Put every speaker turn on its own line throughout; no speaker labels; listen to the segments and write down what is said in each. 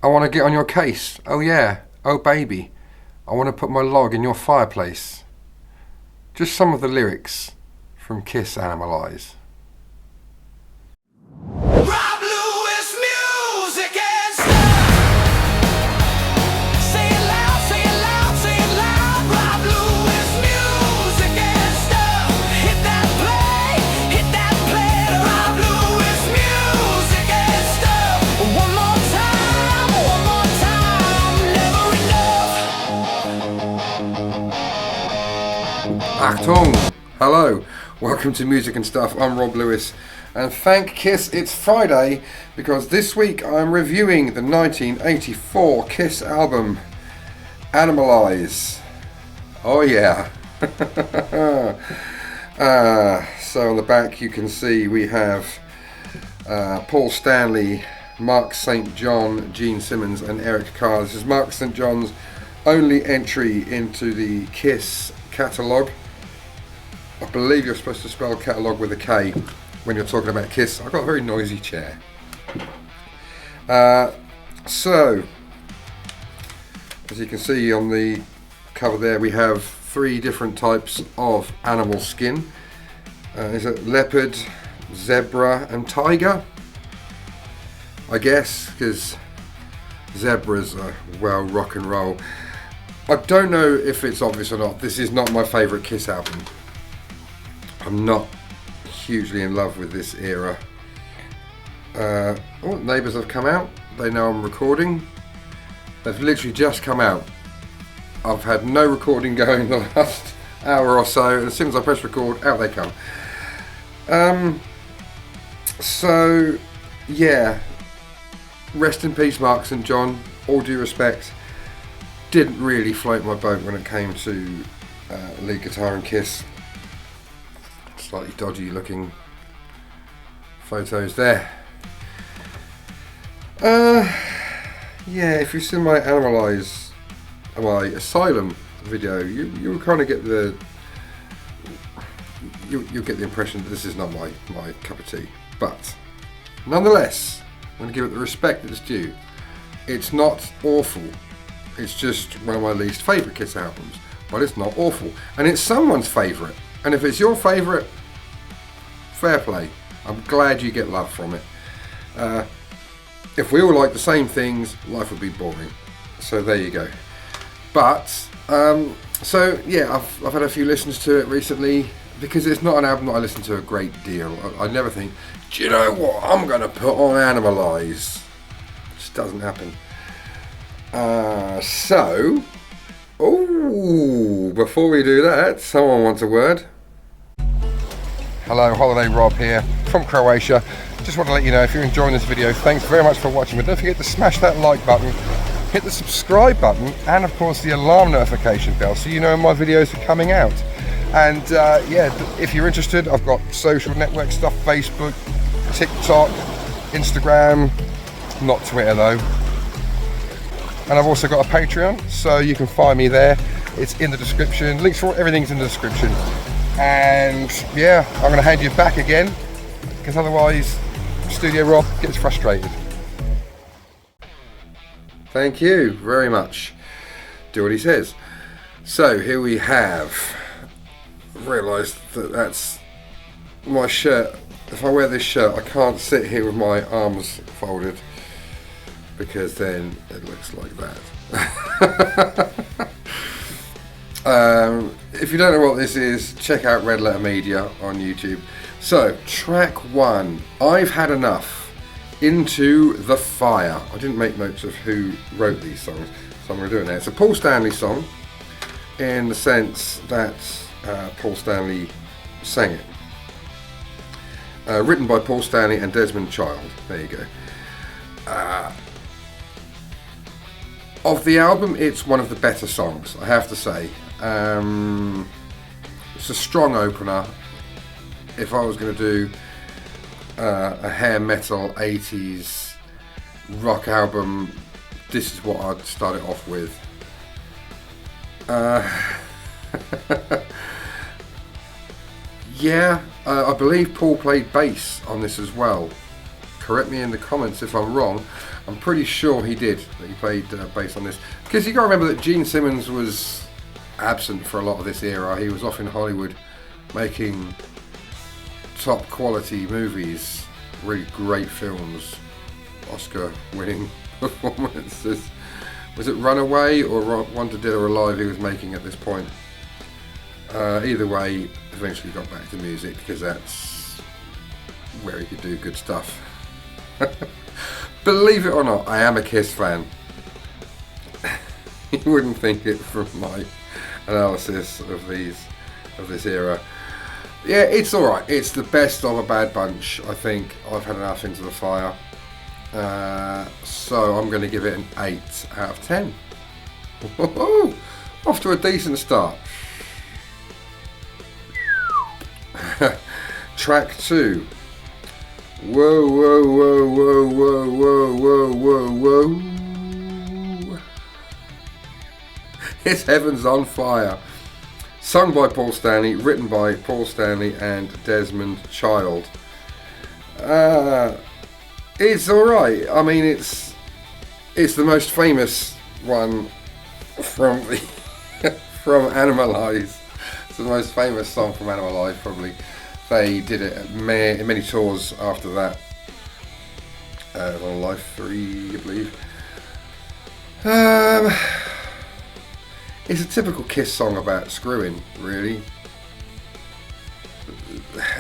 I want to get on your case. Oh yeah. Oh baby. I want to put my log in your fireplace. Just some of the lyrics from Kiss Animalize. Achtung! Hello, welcome to Music and Stuff. I'm Rob Lewis, and thank Kiss it's Friday, because this week I'm reviewing the 1984 Kiss album Animalize. Oh yeah. So on the back you can see we have Paul Stanley, Mark St. John, Gene Simmons and Eric Carr. This is Mark St. John's only entry into the Kiss catalogue. I believe you're supposed to spell catalogue with a K when you're talking about Kiss. I've got a very noisy chair. So, as you can see on the cover there, we have 3 different types of animal skin. Is it leopard, zebra and tiger? I guess, because zebras are, well, rock and roll. I don't know if it's obvious or not. This is not my favourite Kiss album. I'm not hugely in love with this era. Neighbours have come out. They know I'm recording. They've literally just come out. I've had no recording going the last hour or so, and as soon as I press record, out they come. So, yeah. Rest in peace, Mark St. John. All due respect. Didn't really float my boat when it came to lead guitar and Kiss. Slightly dodgy looking photos there. Yeah, if you've seen my Animalize, my Asylum video, you'll kind of get the you'll get the impression that this is not my cup of tea. But nonetheless, I'm going to give it the respect that it's due. It's not awful. It's just one of my least favourite Kiss albums, but it's not awful, and it's someone's favourite. And if it's your favourite, fair play. I'm glad you get love from it. If we all like the same things, life would be boring. So there you go. But so yeah, I've had a few listens to it recently, because it's not an album that I listen to a great deal. I never think, do you know what, I'm going to put on Animalize. It just doesn't happen. Before we do that, someone wants a word. Hello, Holiday Rob here from Croatia. Just want to let you know, if you're enjoying this video, thanks very much for watching, but don't forget to smash that like button, hit the subscribe button, and of course the alarm notification bell, so you know when my videos are coming out. And yeah, if you're interested, I've got social network stuff, Facebook, TikTok, Instagram, not Twitter though. And I've also got a Patreon, so you can find me there. It's in the description. Links for everything's in the description. And yeah, I'm going to hand you back again, because otherwise Studio Rob gets frustrated. Thank you very much. Do what he says. So here we have, realised that that's my shirt. If I wear this shirt, I can't sit here with my arms folded, because then it looks like that. If you don't know what this is, check out Red Letter Media on YouTube. So, track 1, I've Had Enough, Into the Fire. I didn't make notes of who wrote these songs, so I'm going to do it now. It's a Paul Stanley song, in the sense that Paul Stanley sang it. Written by Paul Stanley and Desmond Child. There you go. Of the album, it's one of the better songs, I have to say. It's a strong opener. If I was going to do a hair metal 80s rock album, this is what I'd start it off with. Yeah, I believe Paul played bass on this as well. correct me in the comments if I'm wrong. I'm pretty sure he did, that he played bass on this. Because you got to remember that Gene Simmons was absent for a lot of this era. He was off in Hollywood making top quality movies, really great films, Oscar winning performances. Was it Runaway or Wanted Dead or Alive he was making at this point? Either way, eventually got back to music because that's where he could do good stuff. Believe it or not, I am a Kiss fan. You wouldn't think it from my analysis of this era. Yeah, it's alright. It's the best of a bad bunch. I think I've had enough into the fire. So I'm going to give it an 8 out of 10. Woo-hoo! Off to a decent start. Track 2. Whoa, whoa, whoa, whoa, whoa, whoa, whoa, whoa, whoa. It's Heaven's on Fire. Sung by Paul Stanley, written by Paul Stanley and Desmond Child. It's alright. I mean, it's the most famous one from from Animalize. It's the most famous song from Animalize, probably. They did it at many tours after that. On Life 3, I believe. It's a typical Kiss song about screwing, really.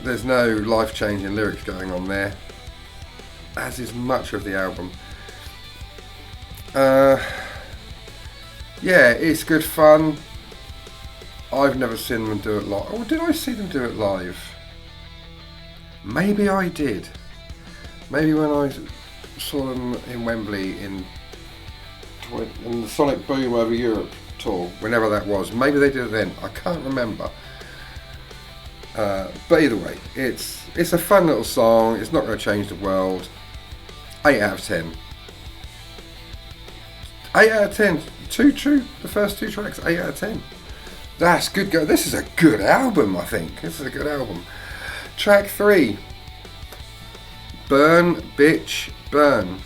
There's no life-changing lyrics going on there, as is much of the album. Yeah, it's good fun. I've never seen them do it live. Or did I see them do it live? Maybe I did. Maybe when I saw them in Wembley in the Sonic Boom over Europe tour, whenever that was. Maybe they did it then. I can't remember. But either way, it's a fun little song. It's not going to change the world. 8 out of 10. 8 out of 10. The first 2 tracks, 8 out of 10. That's good. This is a good album, I think. This is a good album. Track 3. Burn, Bitch, Burn.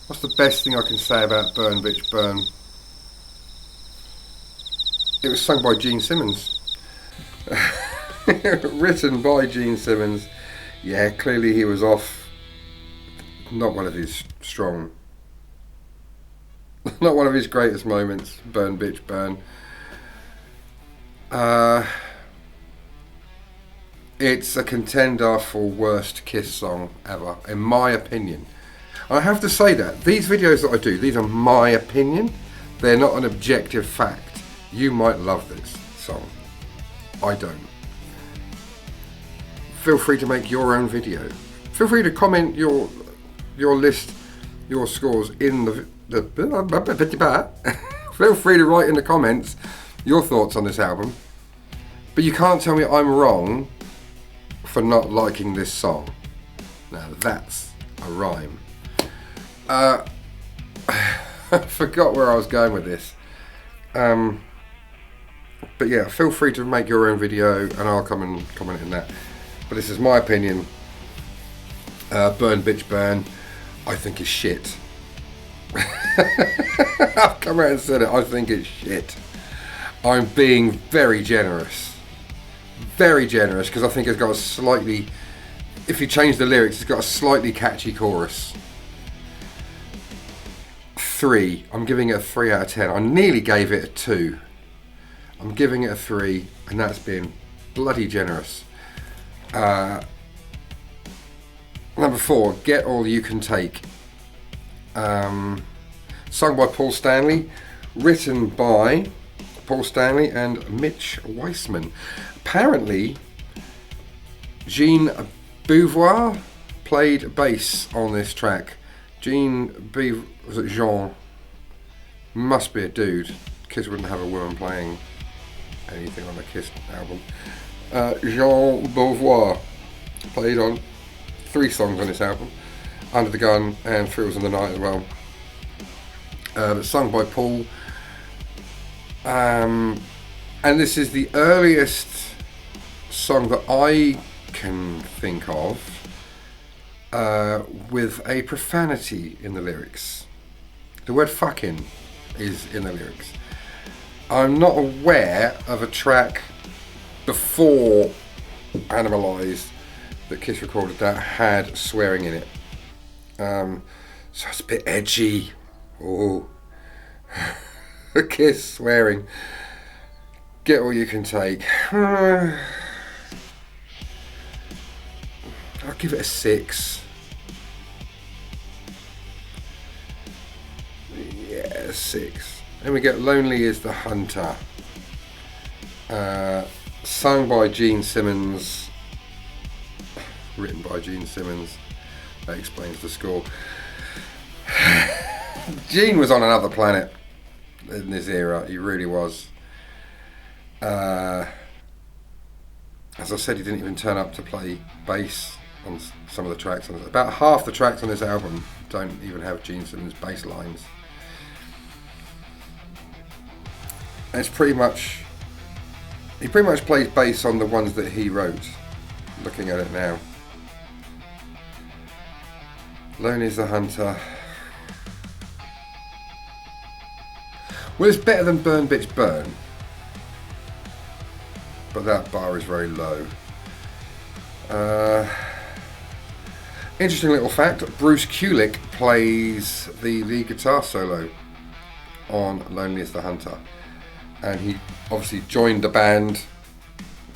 What's the best thing I can say about Burn, Bitch, Burn? It was sung by Gene Simmons. Written by Gene Simmons. Yeah, clearly he was off. Not one of his strong. Not one of his greatest moments. Burn, Bitch, Burn. It's a contender for worst Kiss song ever, in my opinion. I have to say that these videos that I do, these are my opinion. They're not an objective fact. You might love this song. I don't. Feel free to make your own video. Feel free to comment your list, your scores in the feel free to write in the comments your thoughts on this album. But you can't tell me I'm wrong for not liking this song. Now that's a rhyme. I forgot where I was going with this. But yeah, feel free to make your own video and I'll come and comment in that. But this is my opinion. Burn, Bitch, Burn, I think is shit. I've come out and said it, I think it's shit. I'm being very generous. Very generous, because I think it's got a slightly, if you change the lyrics, it's got a slightly catchy chorus. 3. I'm giving it a 3 out of 10. I nearly gave it a 2. I'm giving it a 3, and that's being bloody generous. Number 4, Get All You Can Take. Sung by Paul Stanley, written by Paul Stanley and Mitch Weissman. Apparently, Jean Beauvoir played bass on this track. Was it Jean? Must be a dude. Kiss wouldn't have a woman playing anything on a Kiss album. Jean Beauvoir played on 3 songs on this album, Under the Gun and Thrills in the Night as well. It's sung by Paul. And this is the earliest song that I can think of with a profanity in the lyrics. The word fucking is in the lyrics. I'm not aware of a track before Animalize that Kiss recorded that had swearing in it. So it's a bit edgy. Oh, Kiss swearing. Get all you can take. I'll give it a 6. Yeah, 6. Then we get Lonely is the Hunter. Sung by Gene Simmons. Written by Gene Simmons. That explains the score. Gene was on another planet in this era. He really was. As I said, he didn't even turn up to play bass on some of the tracks. About half the tracks on this album don't even have Gene Simmons bass lines. And it's pretty much, he pretty much plays bass on the ones that he wrote, looking at it now. Lonely's the Hunter. Well, it's better than Burn Bitch Burn, but that bar is very low. Interesting little fact, Bruce Kulick plays the lead guitar solo on Lonely is the Hunter, and he obviously joined the band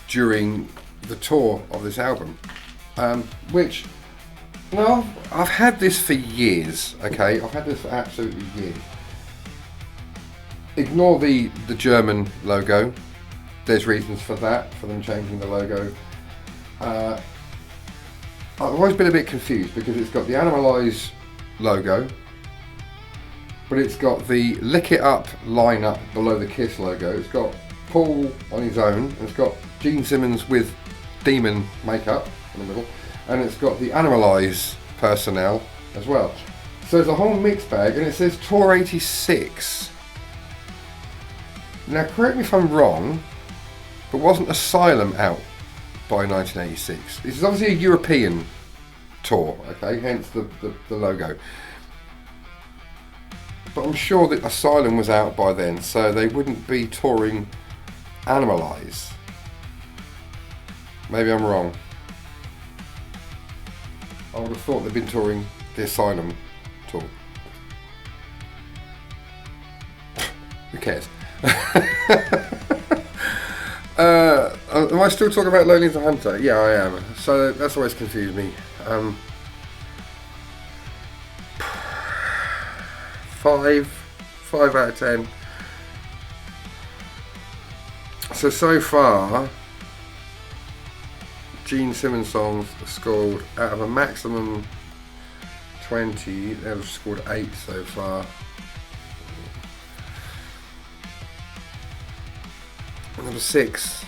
during the tour of this album, which, well, I've had this for years, okay? I've had this for absolutely years. Ignore the German logo. There's reasons for that, for them changing the logo. I've always been a bit confused because it's got the Animalize logo, but it's got the Lick It Up lineup below the Kiss logo. It's got Paul on his own, and it's got Gene Simmons with demon makeup in the middle, and it's got the Animalize personnel as well. So there's a whole mixed bag, and it says Tour 86. Now, correct me if I'm wrong, but wasn't Asylum out by 1986? This is obviously a European tour, okay, hence the logo. But I'm sure that Asylum was out by then, so they wouldn't be touring Animalize. Maybe I'm wrong. I would have thought they'd been touring the Asylum tour. Who cares? Am I still talking about Lonely as a Hunter? Yeah, I am. So that's always confused me. 5 out of 10. So far, Gene Simmons songs have scored out of a maximum 20. They've scored 8 so far. Number 6,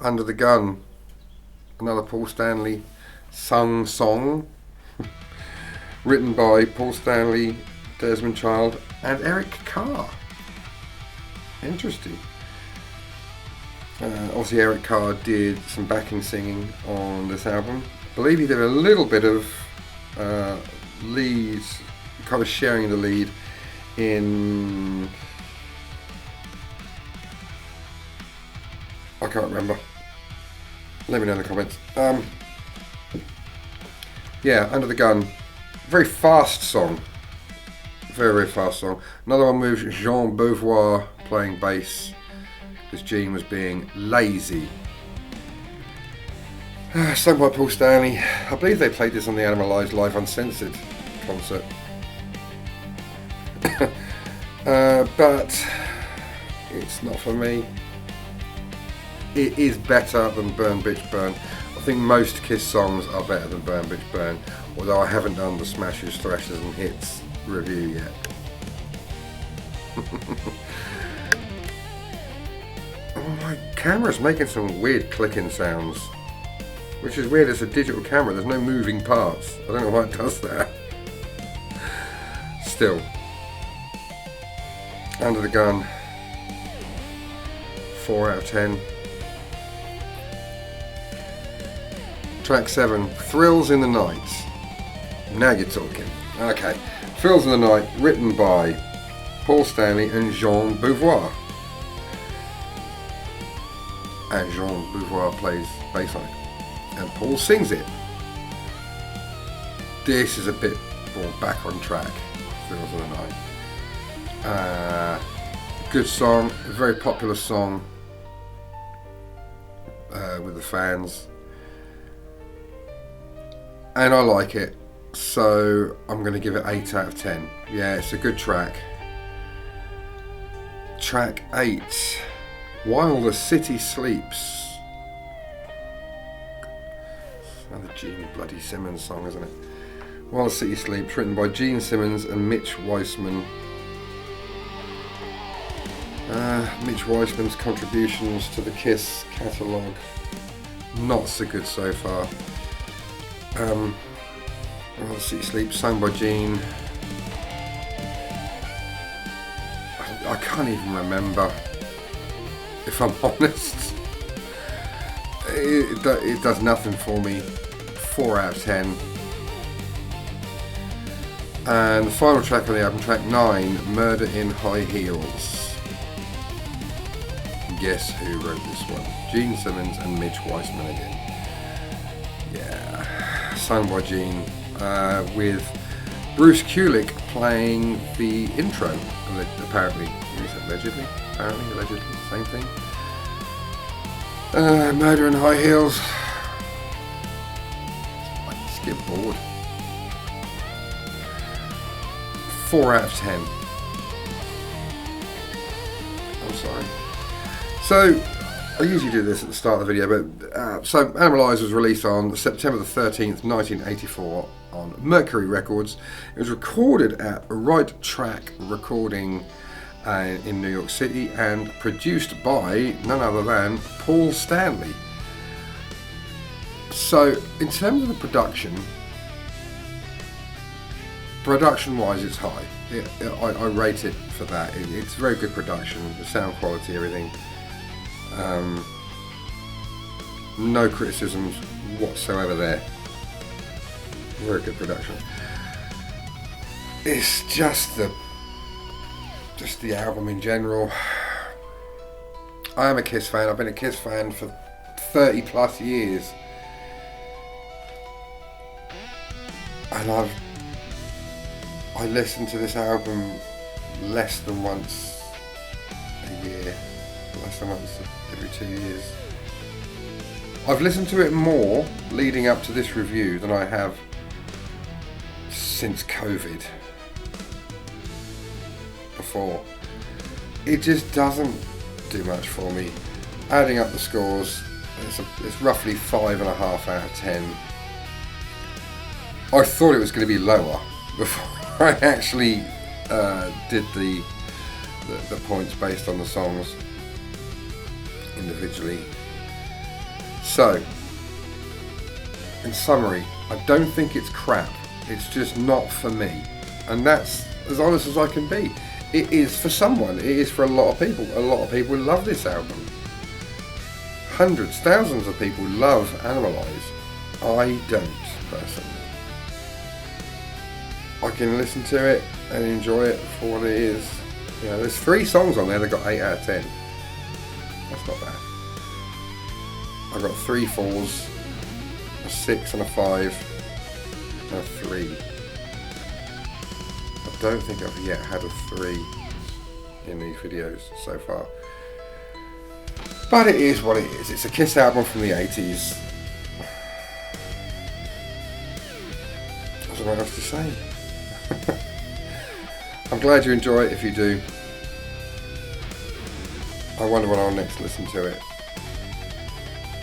Under the Gun, another Paul Stanley sung song, written by Paul Stanley, Desmond Child, and Eric Carr. Interesting. Obviously, Eric Carr did some backing singing on this album. I believe he did a little bit of lead, kind of sharing the lead in. I can't remember. Let me know in the comments. Yeah, Under the Gun. Very fast song. Very, very fast song. Another one with Jean Beauvoir playing bass, because Gene was being lazy. Sung by Paul Stanley. I believe they played this on the Animalize Live Uncensored concert. But it's not for me. It is better than Burn Bitch Burn. I think most Kiss songs are better than Burn Bitch Burn, although I haven't done the Smashes, Thrashers and Hits review yet. Oh, my camera's making some weird clicking sounds. which is weird. It's a digital camera. There's no moving parts. I don't know why it does that. Still, Under the Gun, 4 out of 10. Track 7, Thrills in the Night. Now you're talking. Okay, Thrills in the Night, written by Paul Stanley and Jean Beauvoir. And Jean Beauvoir plays bass on it. And Paul sings it. This is a bit more back on track. Thrills in the Night. Good song, a very popular song with the fans. And I like it. So I'm going to give it 8 out of 10. Yeah, it's a good track. Track 8, While the City Sleeps. Another Gene bloody Simmons song, isn't it? While the City Sleeps, written by Gene Simmons and Mitch Weissman. Mitch Weissman's contributions to the Kiss catalogue, not so good so far. While the City Sleeps, sung by Gene. I can't even remember, if I'm honest. It does nothing for me. 4 out of 10. And the final track on the album, track 9, Murder in High Heels. Guess who wrote this one? Gene Simmons and Mitch Weissman again. Yeah, sung by Gene, with Bruce Kulick playing the intro. Apparently, allegedly, same thing. Murder in High Heels. I just get bored. 4 out of 10. I'm sorry. So, I usually do this at the start of the video, but so Animalize was released on September the 13th, 1984 on Mercury Records. It was recorded at Right Track Recording in New York City and produced by none other than Paul Stanley. So, in terms of the production-wise, it's high. I rate it for that. It's very good production, the sound quality, everything. No criticisms whatsoever there. Very good production. It's just the album in general. I am a Kiss fan. I've been a Kiss fan for 30 plus years, and I listen to this album less than once a year, less than once every 2 years. I've listened to it more leading up to this review than I have since COVID. Before. It just doesn't do much for me. Adding up the scores, it's roughly 5.5 out of 10. I thought it was going to be lower before I actually did the points based on the songs individually. So, in summary, I don't think it's crap. It's just not for me, and that's as honest as I can be. It is for someone. It is for a lot of people. A lot of people love this album. Hundreds, thousands of people love Animalize. I don't, personally. I can listen to it and enjoy it for what it is. You know, there's 3 songs on there that got 8 out of 10. That's not bad. I've got 3 4s, a 6 and a 5, and a 3. I don't think I've yet had a 3 in these videos so far. But it is what it is. It's a Kiss album from the 80s. I don't know what else to say. I'm glad you enjoy it if you do. I wonder when I'll next listen to it.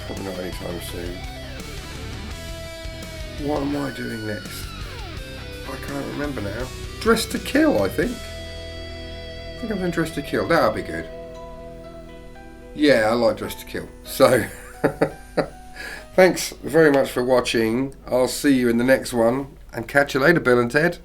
Probably not anytime soon. What am I doing next? I can't remember now. Dressed to Kill, I think. I think I'm doing Dressed to Kill. That'll be good. Yeah, I like Dressed to Kill. So, Thanks very much for watching. I'll see you in the next one, and catch you later, Bill and Ted.